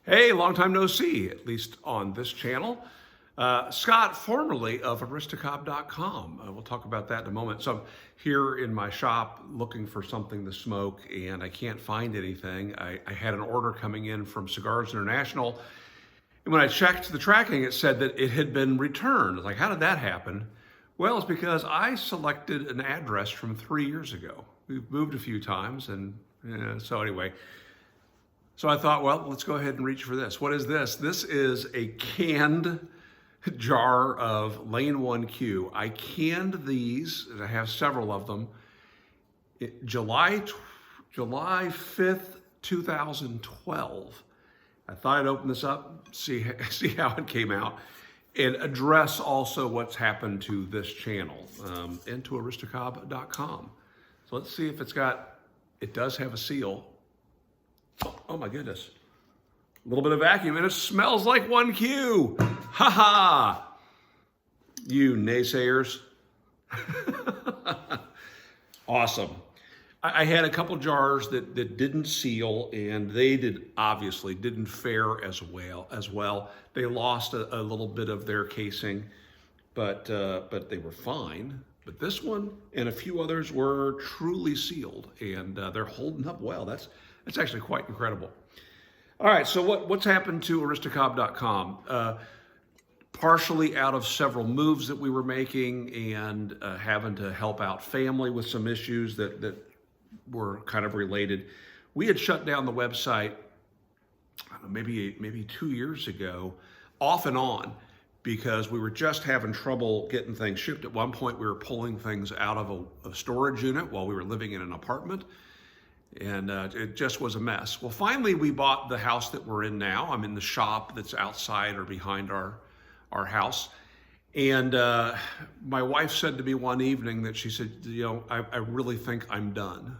Hey, long time no see, at least on this channel. Scott, formerly of Aristocob.com. We'll talk about that in a moment. So I'm here in my shop looking for something to smoke and I can't find anything. I had an order coming in from Cigars International. And when I checked the tracking, it said that it had been returned. I was like, how did that happen? Well, it's because I selected an address from 3 years ago. We've moved a few times and so anyway. So I thought, well, let's go ahead and reach for this. What is this? This is a canned jar of Lane 1Q. I canned these, and I have several of them, July 5th, 2012. I thought I'd open this up, see how it came out, and address also what's happened to this channel and to Aristocob.com. So let's see if it does have a seal. Oh my goodness. A little bit of vacuum and it smells like 1Q. Ha ha. You naysayers. Awesome. I had a couple jars that didn't seal and they obviously didn't fare as well. They lost a little bit of their casing, but they were fine. But this one and a few others were truly sealed and they're holding up well. That's actually quite incredible. All right, so what's happened to Aristocob.com? Partially out of several moves that we were making and having to help out family with some issues that were kind of related. We had shut down the website maybe 2 years ago, off and on, because we were just having trouble getting things shipped. At one point, we were pulling things out of a storage unit while we were living in an apartment. And it just was a mess. Well, finally, we bought the house that we're in now. I'm in the shop that's outside or behind our house. And my wife said to me one evening that she said, I really think I'm done.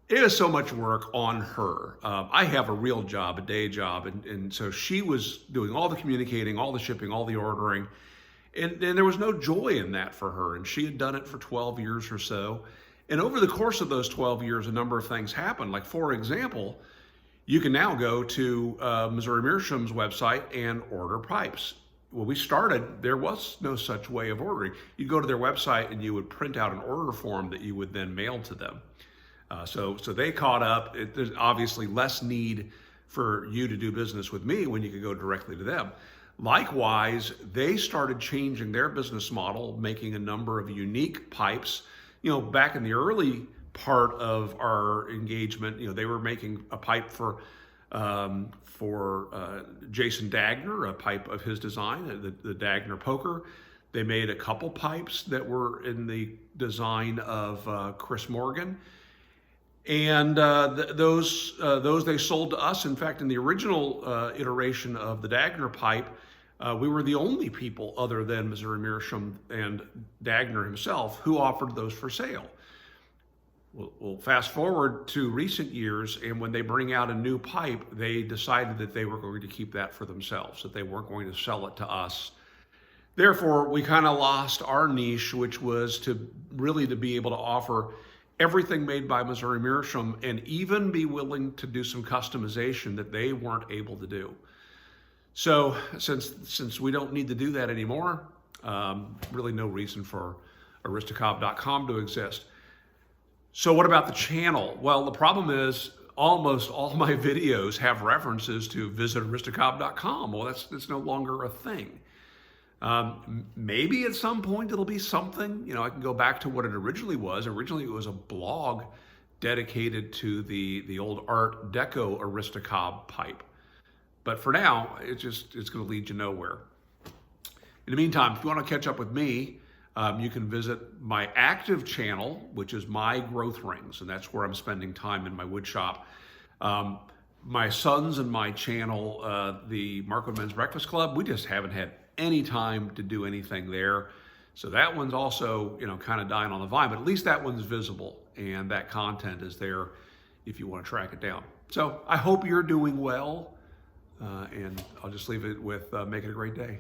It is so much work on her. I have a real job, a day job. And so she was doing all the communicating, all the shipping, all the ordering. And there was no joy in that for her. And she had done it for 12 years or so. And over the course of those 12 years, a number of things happened. Like, for example, you can now go to Missouri Meerschaum's website and order pipes. When we started, there was no such way of ordering. You'd go to their website and you would print out an order form that you would then mail to them. So they caught up. There's obviously less need for you to do business with me when you could go directly to them. Likewise, they started changing their business model, making a number of unique pipes. Back in the early part of our engagement, they were making a pipe for Jason Dagner, a pipe of his design, the Dagner poker. They made a couple pipes that were in the design of Chris Morgan. And those they sold to us. In fact, in the original iteration of the Dagner pipe, we were the only people other than Missouri Meerschaum and Dagner himself who offered those for sale. We'll fast forward to recent years, and when they bring out a new pipe, they decided that they were going to keep that for themselves, that they weren't going to sell it to us. Therefore, we kind of lost our niche, which was to be able to offer everything made by Missouri Meerschaum and even be willing to do some customization that they weren't able to do. So since we don't need to do that anymore, really no reason for Aristocob.com to exist. So what about the channel? Well, the problem is almost all my videos have references to visit Aristocob.com. Well, that's no longer a thing. Maybe at some point it'll be something. I can go back to what it originally was. Originally it was a blog dedicated to the old Art Deco Aristocob pipe. But for now, it's going to lead you nowhere. In the meantime, if you want to catch up with me, you can visit my active channel, which is MyGrowthRings, and that's where I'm spending time in my wood shop. My sons and my channel, the Marco Men's Breakfast Club, we just haven't had any time to do anything there. So that one's also, kind of dying on the vine, but at least that one's visible and that content is there if you want to track it down. So I hope you're doing well. And I'll just leave it with make it a great day.